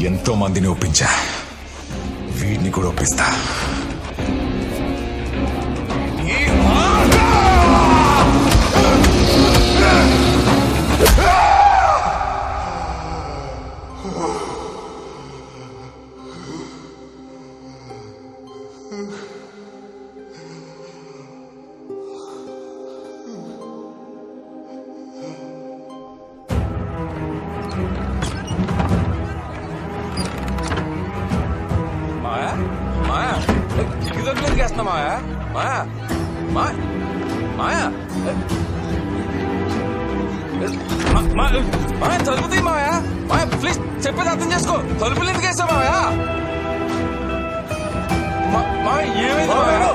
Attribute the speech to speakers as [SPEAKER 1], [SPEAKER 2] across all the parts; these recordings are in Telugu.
[SPEAKER 1] ఎంతో మందిని ఒప్పించా, వీడిని కూడా ఒప్పిస్తా.
[SPEAKER 2] మాయా మాయా మాయా మాయా తలుపుతీ మాయా మాయా ప్లీజ్ చెప్పేది అర్థం చేసుకో. తలుపులు ఎందుకు వేసా మాయా? మాయా ఏమైంది మాయా?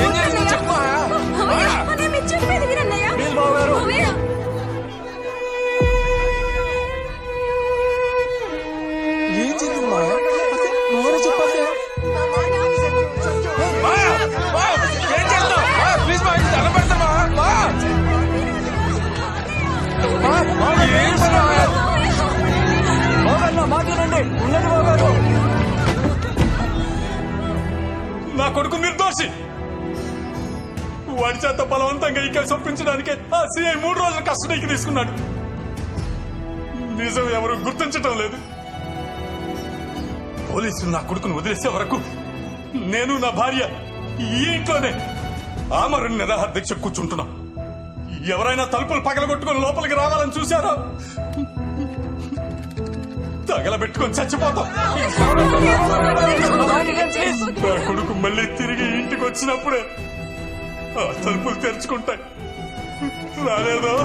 [SPEAKER 2] ఏం జరిగిందో చెప్పు మాయా. ప్లీజ్ బావగారు. ఏం జరిగింది మాయా? నువ్వు చెప్పాలి.
[SPEAKER 3] నా కొడుకు నిర్దోషి. వాడి చేత బలవంతంగా ఈ కేసు ఒప్పించడానికి ఆ సిఐ 3 రోజులు కస్టడీకి తీసుకున్నాడు. నిజం ఎవరు గుర్తించటం లేదు. పోలీసులు నా కొడుకును వదిలేసే వరకు నేను నా భార్య ఈ ఇంట్లోనే ఆమరణ నిరాహార దీక్ష కూర్చుంటున్నా. ఎవరైనా తలుపులు పగలగొట్టుకుని లోపలికి రావాలని చూశారా? తగలబెట్టుకొని చచ్చిపోతాం. నా కొడుకు మళ్ళీ తిరిగి ఇంటికి వచ్చినప్పుడే ఆ తలుపులు తెరుచుకుంటాయి. రాలేదో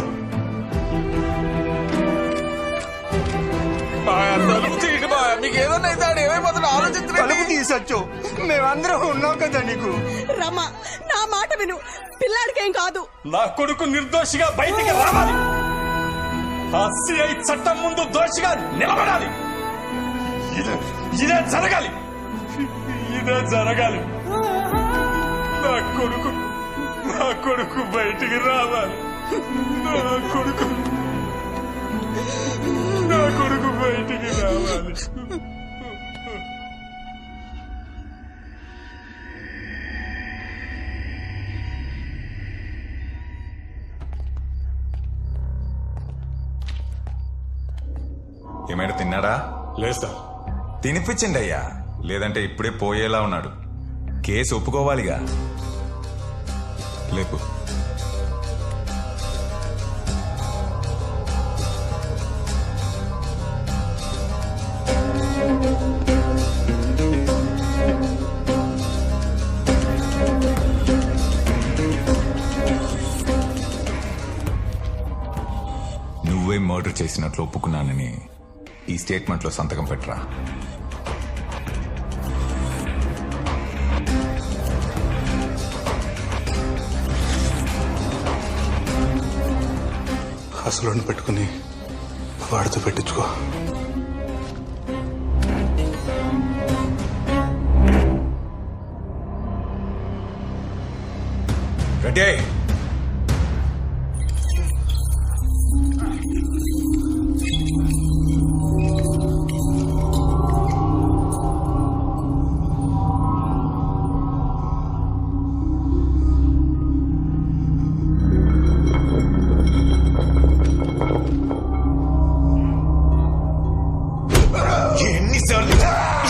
[SPEAKER 2] తలుపు తీయండి మాయా. మీకు ఏదన్నా అయితే ఆడు ఏమైపోతాడు ఆలోచించండి.
[SPEAKER 4] తలుపు తీసొచ్చు, మేమందరం ఉన్నాం కదా నీకు.
[SPEAKER 5] రమ్మా, నా మాట విను. పిల్లాడికేం కాదు.
[SPEAKER 3] నా కొడుకు నిర్దోషిగా బయటికి రావాలి. ఆ సిఐ చట్టం ముందు దోషిగా నిలబడాలి. ఇదే జరగాలి. ఇదే జరగాలి. నా కొడుకు బయటికి రావాలి. నా కొడుకు బయటికి రావాలి.
[SPEAKER 1] ఏమైనా తిన్నాడా?
[SPEAKER 3] లేదు సార్.
[SPEAKER 1] తినిపించండి అయ్యా, లేదంటే ఇప్పుడే పోయేలా ఉన్నాడు. కేసు ఒప్పుకోవాలిగా. లేపు. నువ్వే మర్డర్ చేసినట్లు ఒప్పుకున్నానని ఈ స్టేట్మెంట్లో సంతకం పెట్టరా.
[SPEAKER 4] అసలు పెట్టుకుని వాడితో పెట్టించుకో.
[SPEAKER 1] రెడీ.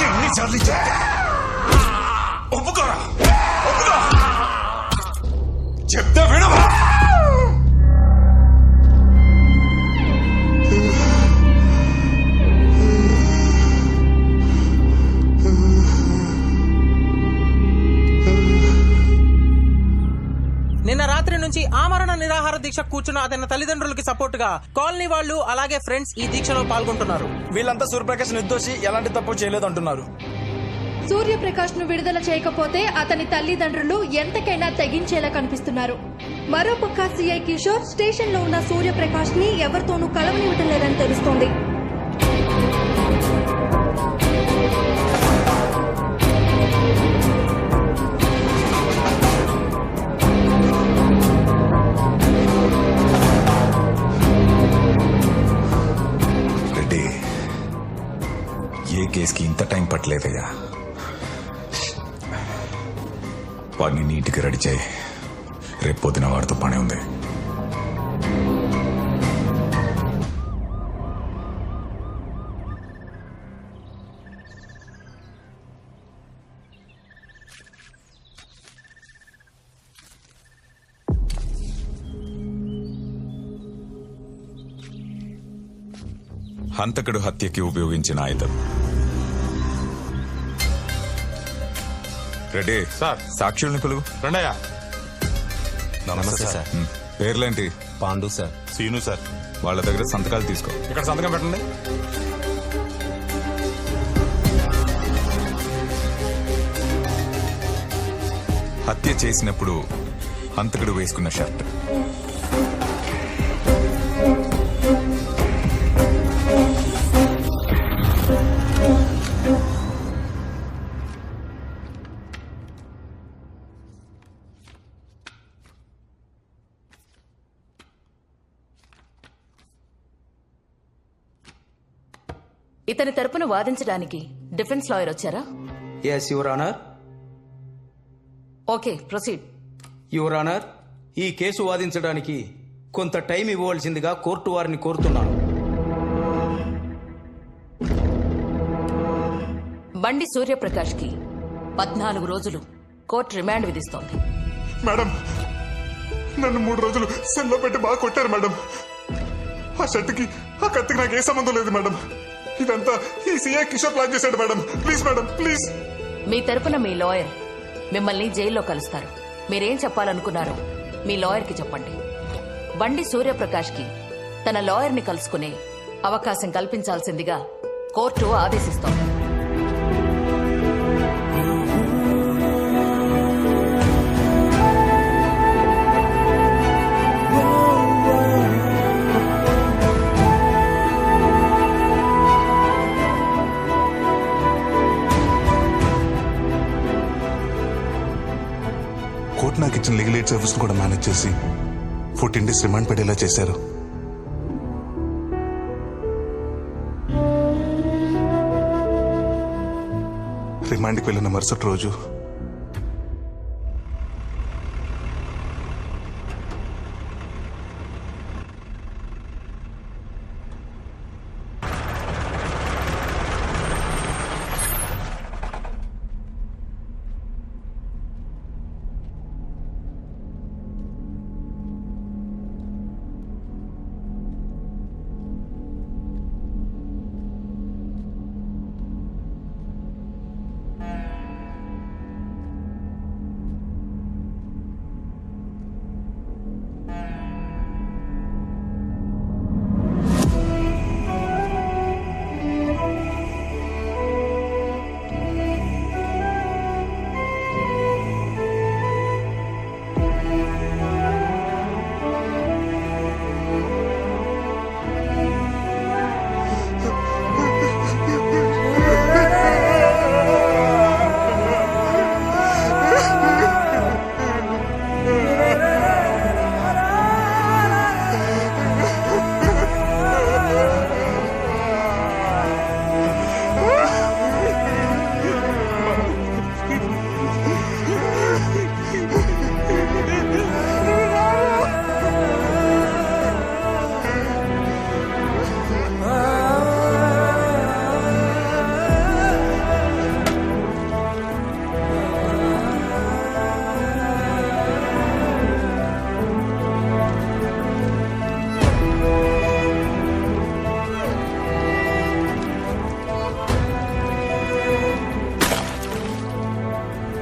[SPEAKER 1] ఎన్నిసార్లు ఒప్పుకోరా? చెప్తే వినవా?
[SPEAKER 6] నిన్న రాత్రి నుంచి ఆమరణ నిరాహార దీక్ష కూర్చున్న అతని తల్లిదండ్రులకి సపోర్ట్ గా కాలనీ వాళ్ళు అలాగే ఫ్రెండ్స్ ఈ దీక్షలో పాల్గొంటున్నారు.
[SPEAKER 2] వీళ్ళంతా సూర్యప్రకాష్ నిర్దోషి, ఎలాంటి తప్పు చేయలేదంటున్నారు.
[SPEAKER 7] సూర్యప్రకాష్ ను విడుదల చేయకపోతే అతని తల్లిదండ్రులు ఎంతకైనా తెగించేలా కనిపిస్తున్నారు. మరోపక్క సిఐ కిషోర్ స్టేషన్ లో ఉన్న సూర్యప్రకాష్ ని ఎవరితోనూ కలవనివ్వటం లేదని తెలుస్తోంది.
[SPEAKER 1] వెంకయ్య, వాడిని నీట్గా రెడీ చేయి. రేపు పొద్దున వాడితో పని ఉంది. హంతకుడు హత్యకి ఉపయోగించిన ఆయుధం. Ready
[SPEAKER 4] sir.
[SPEAKER 1] సాక్షుల్ని కొలువు.
[SPEAKER 4] రండయ్యా. నమస్తే సార్.
[SPEAKER 1] పేర్లేంటి?
[SPEAKER 8] పాండు సార్.
[SPEAKER 4] సీను సార్.
[SPEAKER 1] వాళ్ళ దగ్గర సంతకాలు తీసుకో.
[SPEAKER 4] ఇక్కడ సంతకం పెట్టండి.
[SPEAKER 1] హత్య చేసినప్పుడు హంతకుడు వేసుకున్న షర్ట్.
[SPEAKER 9] ఇతని తరపున వాదించడానికి డిఫెన్స్ లాయర్ వచ్చారా?
[SPEAKER 10] Yes your honour.
[SPEAKER 9] Okay, proceed.
[SPEAKER 10] Your honour, ఈ కేసు వాదించడానికి కొంత టైం ఇవ్వవలసిందిగా కోర్టు వారిని కోరుతున్నాను.
[SPEAKER 9] బండి సూర్యప్రకాష్ కి 14 రోజులు కోర్టు రిమాండ్ విధిస్తోంది.
[SPEAKER 4] మేడం, నన్ను 3 రోజులు సెల్లో పెట్టి బాగా కొట్టారు మేడం. ఆ షర్ట్కి ఆ కత్తికి నాకు ఏ సంబంధం లేదు మేడం. ఇదంతా ఈ సీఐ కిషోర్ ప్లాన్ చేశాడు మేడం. Please madam, please.
[SPEAKER 9] మీ తరపున మీ లాయర్ మిమ్మల్ని జైల్లో కలుస్తారు. మీరేం చెప్పాలనుకున్నారో మీ లాయర్కి చెప్పండి. బండి సూర్యప్రకాష్ కి తన లాయర్ని కలుసుకునే అవకాశం కల్పించాల్సిందిగా కోర్టు ఆదేశిస్తోంది.
[SPEAKER 4] కోర్టు నాకు ఇచ్చిన లీగల్ ఎయిడ్ సర్వీస్ కూడా మేనేజ్ చేసి 14 days రిమాండ్ పడేలా చేశారు. రిమాండ్కి వెళ్ళిన మరుసటి రోజు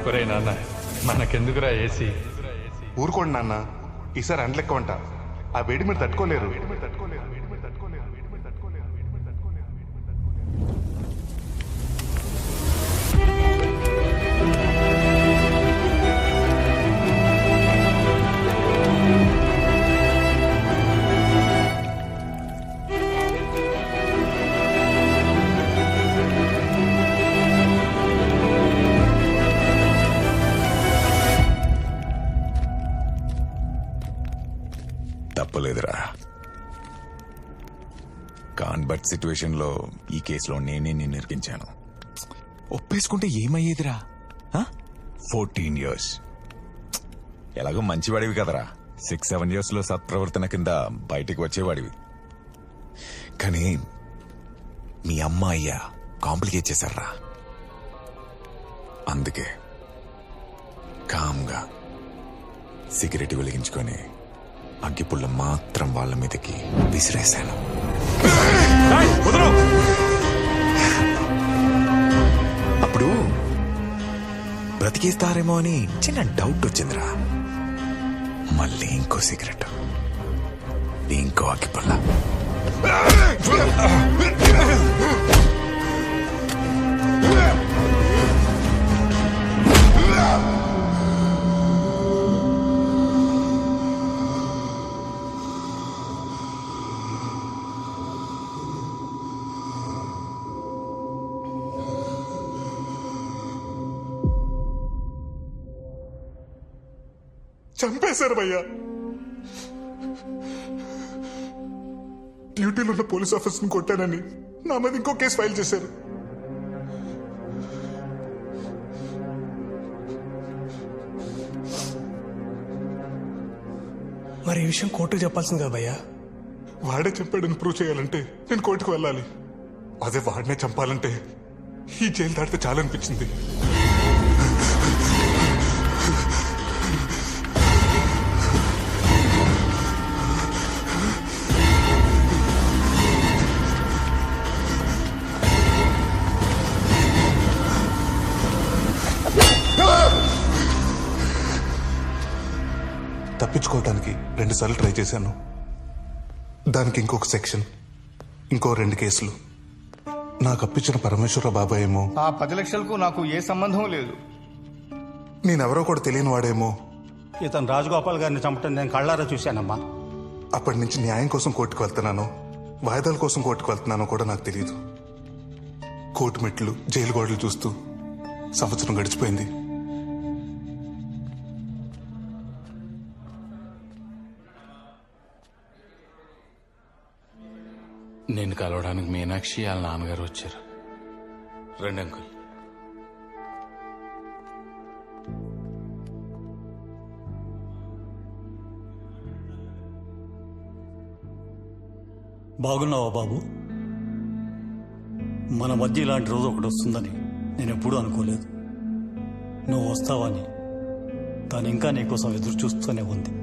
[SPEAKER 3] ఒరే నాన్న, మనకెందుకురా ఏసీ?
[SPEAKER 4] ఊరుకోండి నాన్న, ఈసారి అండ్లెక్క వంట. ఆ వేడి మీరు తట్టుకోలేరు.
[SPEAKER 1] తప్పలేదురా. కాన్బట్ సిచ్యువేషన్ లో ఈ కేసులో నేనే నిన్ను ఇరికించాను. ఒప్పేసుకుంటే ఏమయ్యేదిరా 14 years. ఎలాగో మంచివాడివి కదరా 6-7 years లో సత్ప్రవర్తన కింద బయటికి వచ్చేవాడివి. కానీ మీ అమ్మ అయ్యా కాంప్లికేట్ చేశారా. అందుకే కామ్గా సిగరెట్ వెలిగించుకొని అగ్గిపుల్ల మాత్రం వాళ్ళ మీదకి విసిరేశాను. అప్పుడు బ్రతికేస్తారేమో అని చిన్న డౌట్ వచ్చిందిరా. మళ్ళీ ఇంకో సిగరెట్, ఇంకో అగ్గిపుల్ల.
[SPEAKER 4] చంపేశారు భయ్యా. డ్యూటీలో ఉన్న పోలీస్ ఆఫీసర్ని కొట్టానని నా మీద ఇంకో కేసు ఫైల్ చేశారు.
[SPEAKER 8] మరి ఈ విషయం కోర్టుకు చెప్పాల్సింది కదా భయ్యా.
[SPEAKER 4] వాడే చంపాడని ప్రూవ్ చేయాలంటే నేను కోర్టుకు వెళ్ళాలి. అదే వాడినే చంపాలంటే ఈ జైలు దాటితే చాలనిపించింది. తప్పించుకోవటానికి 2 సార్లు ట్రై చేశాను. దానికి ఇంకొక సెక్షన్, ఇంకో 2 కేసులు. నాకు అప్పించిన పరమేశ్వర బాబాయ్ ఏమో
[SPEAKER 8] ఆ 10 లక్షలకు నాకు ఏ సంబంధం లేదు.
[SPEAKER 4] నేనెవరో కూడా తెలియని వాడేమో
[SPEAKER 8] ఇతను రాజగోపాల్ గారిని చంపటం నేను కళ్ళారా చూశానమ్మా.
[SPEAKER 4] అప్పటి నుంచి న్యాయం కోసం కోర్టుకు వెళ్తున్నానో వాయిదాల కోసం కోర్టుకు వెళ్తున్నానో కూడా నాకు తెలియదు. కోర్టు మెట్లు, జైలు గోడలు చూస్తూ సంవత్సరం గడిచిపోయింది.
[SPEAKER 3] నేను కలవడానికి మీనాక్షి వాళ్ళ నాన్నగారు వచ్చారు. రండి అంకుల్.
[SPEAKER 8] బాగున్నావా బాబు? మన మధ్య ఇలాంటి రోజు ఒకటి వస్తుందని నేను ఎప్పుడూ అనుకోలేదు. నువ్వు వస్తావని తను ఇంకా నీకోసం ఎదురు చూస్తూనే ఉంది.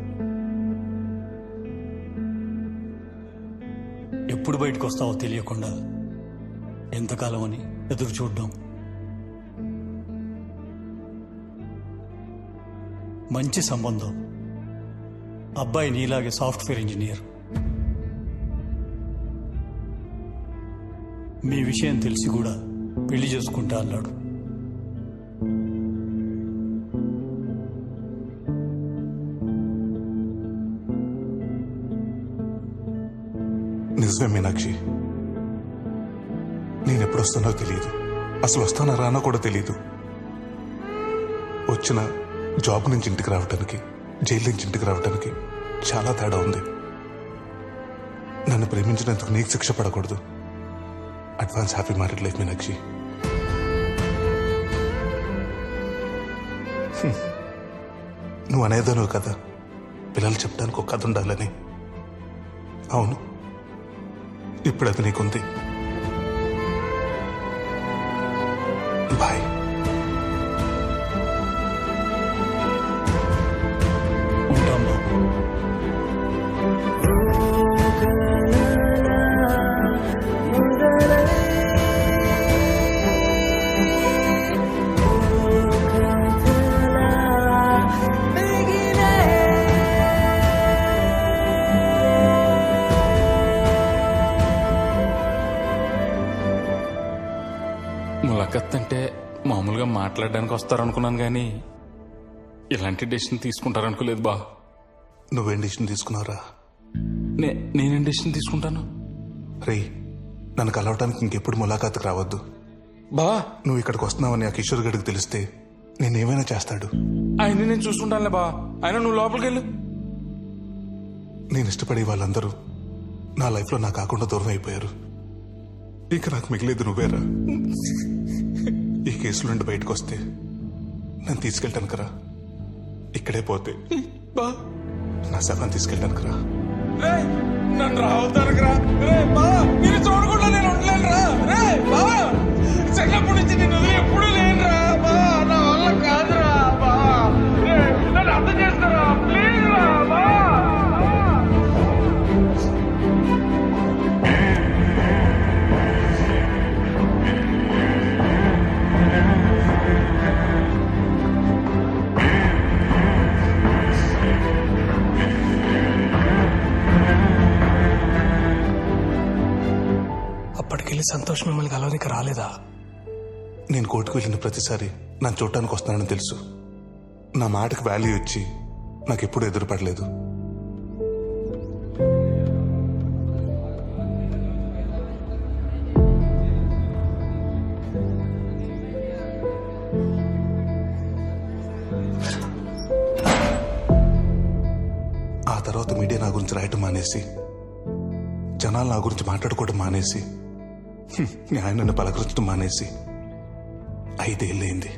[SPEAKER 8] ఎప్పుడు బయటకు వస్తావో తెలియకుండా ఎంతకాలం అని ఎదురు చూడ్డాం. మంచి సంబంధం. అబ్బాయి నీలాగే సాఫ్ట్వేర్ ఇంజనీర్. మీ విషయం తెలిసి కూడా పెళ్లి చేసుకుంటా అన్నాడు.
[SPEAKER 4] నిజమే మీనాక్షి, నేనెప్పుడు వస్తానో తెలియదు. అసలు వస్తానా రానో కూడా తెలియదు. వచ్చిన జాబ్ నుంచి ఇంటికి రావడానికి, జైలు నుంచి ఇంటికి రావడానికి చాలా తేడా ఉంది. నన్ను ప్రేమించినందుకు నీకు శిక్ష పడకూడదు. Advance happy married life Meenakshi. నువ్వు అనేదాను కదా, పిల్లలు చెప్పడానికి ఒక కథ ఉండాలని. అవును, ఇప్పుడు అది నీకుంది. బాయ్.
[SPEAKER 8] ఉంటాం బాబు.
[SPEAKER 3] ములాఖత్ అంటే మామూలుగా మాట్లాడడానికి వస్తారనుకున్నాను కానీ ఇలాంటి డెసిషన్ తీసుకుంటారనుకోలేదు బా.
[SPEAKER 4] నువ్వేం డెసిషన్ తీసుకున్నారా?
[SPEAKER 3] నేనేం డెసిషన్ తీసుకుంటాను?
[SPEAKER 4] రే, నన్ను కలవటానికి ఇంకెప్పుడు ములాఖాతుకు రావద్దు
[SPEAKER 3] బా.
[SPEAKER 4] నువ్వు ఇక్కడికి వస్తున్నావని ఆ కిషోర్ గడికి తెలిస్తే నేనేమైనా చేస్తాడు.
[SPEAKER 3] ఆయన నేను చూసుకుంటానులే బా. ఆయన నువ్వు లోపలికి వెళ్ళు.
[SPEAKER 4] నేను ఇష్టపడే వాళ్ళందరూ నా లైఫ్లో నా కాకుండా దూరం అయిపోయారు. ఇక నాకు మిగిలేదు నువ్వేరా. ఈ కేసులో నుండి బయటకు వస్తే నన్ను తీసుకెళ్ళటానికి రా. ఇక్కడే పోతే నా శవం తీసుకెళ్ళటానికి రా.
[SPEAKER 2] రే నన్ను రావద్దానికి రా. రే బా మీరు చూడకుండా నేను ఉండలేను రా. రే బా చిన్నప్పటి నుంచి నేను వదిలి ఎప్పుడూ లేను రా. బా నా వల్ల కాదురా. బా రే నన్ను అర్థం చేస్తారా ప్లీజ్ రా. బా
[SPEAKER 11] అప్పటికెళ్ళి సంతోష్ మిమ్మల్ని కలవనికి రాలేదా?
[SPEAKER 4] నేను కోర్టుకు వెళ్ళిన ప్రతిసారి నన్ను చూడటానికి వస్తానని తెలుసు. నా మాటకు వాల్యూ ఇచ్చి నాకెప్పుడు ఎదురుపడలేదు. ఆ తర్వాత మీడియా నా గురించి రాయటం మానేసి, జనాలు నా గురించి మాట్లాడుకోవడం మానేసి, న్యాయం నన్ను పలకరించడం మానేసి 5 ఏళ్ళైంది.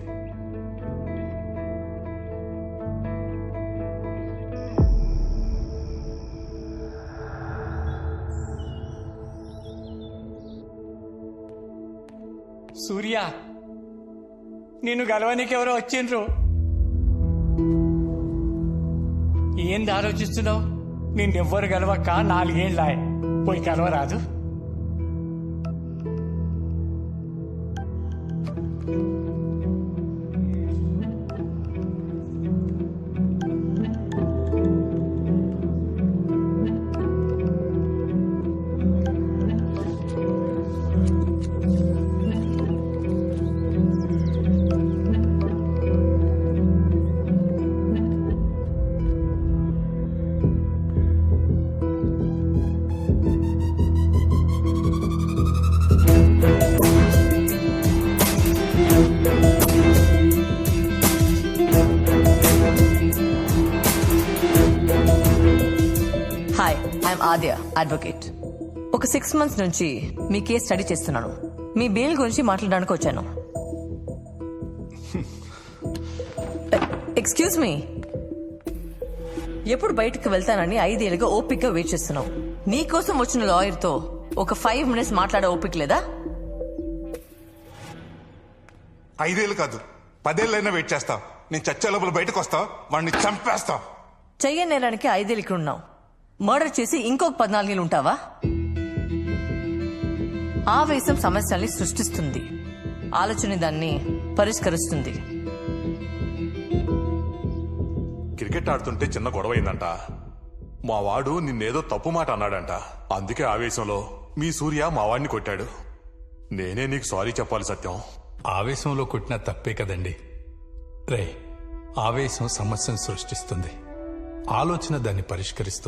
[SPEAKER 11] సూర్య, నిన్ను గలవనికి ఎవరో వచ్చిండ్రు. ఏంది ఆలోచిస్తున్నావు? నిన్నెవ్వరు గలవక 4 ఏళ్ళాయి. పోయి కలవరాదు.
[SPEAKER 9] Hi, I'm Aadya, advocate. ఒక 6 months నుంచి మీ కేసు స్టడీ చేస్తున్నాను. మీ బెయిల్ గురించి మాట్లాడడానికి వచ్చాను. ఎక్స్క్యూజ్ మీ, ఎప్పుడు బయటకు వెళ్తానని 5 ఏళ్ళుగా ఓపిక్గా వెయిట్ చేస్తున్నావు. నీకోసం వచ్చిన లాయర్తో ఒక 5 minutes మాట్లాడే ఓపిక లేదా?
[SPEAKER 4] 5 ఏళ్ళు కాదు, 10 ఏళ్ళైనా వెయిట్ చేస్తా. నేను చచ్చే లోపల బయటకు వస్తా, వాడిని చంపేస్తా.
[SPEAKER 9] చెయ్యని నేరానికి 5 ఏళ్ళు ఇక్కడ ఉన్నావు. మర్డర్ చేసి ఇంకొక 14 ఏళ్ళు ఉంటావా? ఆవేశం సమస్యల్ని సృష్టిస్తుంది, ఆలోచన దాన్ని పరిష్కరిస్తుంది.
[SPEAKER 4] క్రికెట్ ఆడుతుంటే చిన్న గొడవ అయిందంట. మా వాడు నిన్నేదో తప్పు మాట అన్నాడంట. అందుకే ఆవేశంలో మీ సూర్య మా వాడిని కొట్టాడు. నేనే నీకు సారీ చెప్పాలి సత్యం.
[SPEAKER 3] ఆవేశంలో కొట్టిన తప్పే కదండి. రే, ఆవేశం సమస్యను సృష్టిస్తుంది, ఆలోచన దాన్ని పరిష్కరిస్తుంది.